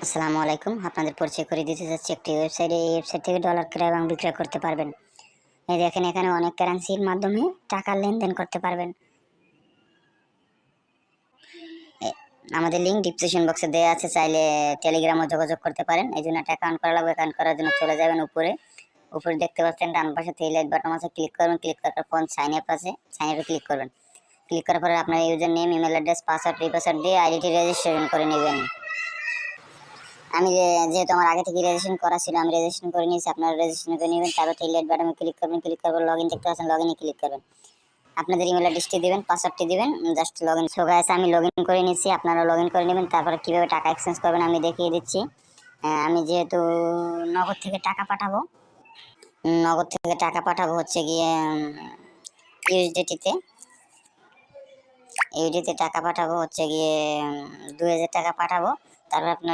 আসসালামু আলাইকুম। আপনাদের পরিচয় করে দিতে চাচ্ছি একটি ওয়েবসাইটে। এই ওয়েবসাইট থেকে ডলার ক্রয় এবং বিক্রয় করতে পারবেন। এই দেখেন এখানে অনেক কারেন্সির মাধ্যমে টাকা লেনদেন করতে পারবেন। আমাদের লিঙ্ক ডিসক্রিপশন বক্সে দেওয়া আছে, চাইলে টেলিগ্রামও যোগাযোগ করতে পারেন। এই জন্য একটা অ্যাকাউন্ট করা লাগবে। অ্যাকাউন্ট করার জন্য চলে যাবেন উপরে দেখতে পাচ্ছেন ডান পাশে থ্রি লাইট বাটন আছে, ক্লিক করবেন। ক্লিক করার পর সাইন আপ আছে, সাইন আপে ক্লিক করবেন। ক্লিক করার পরে আপনার user name, email address, password, re-password দিয়ে আইডিটি রেজিস্ট্রেশন করে নেবেন। আমি যেহেতু আমার আগে থেকে রেজিস্ট্রেশন করা ছিল, আমি রেজিস্ট্রেশন করে নিয়েছি। আপনারা রেজিস্ট্রেশন করে নেবেন। তারপর থ্রি লাইট বাটনে ক্লিক করবেন। ক্লিক করার লগ ইন দেখতে পাচ্ছেন, লগ ইনে ক্লিক করবেন। আপনাদের ইমেল অ্যাড্রেসটি দিবেন, পাসওয়ার্ডটি দিবেন, just log in. So guys, আমি লগ ইন করে নিয়েছি, আপনারা লগ ইন করে নেবেন। তারপরে কীভাবে টাকা এক্সচেঞ্জ করবেন আমি দেখিয়ে দিচ্ছি। আমি যেহেতু নগদ থেকে টাকা পাঠাবো, হচ্ছে গিয়ে ইউএসডিটিতে। টাকা পাঠাবো হচ্ছে গিয়ে 2000 টাকা পাঠাবো। তারপর আপনার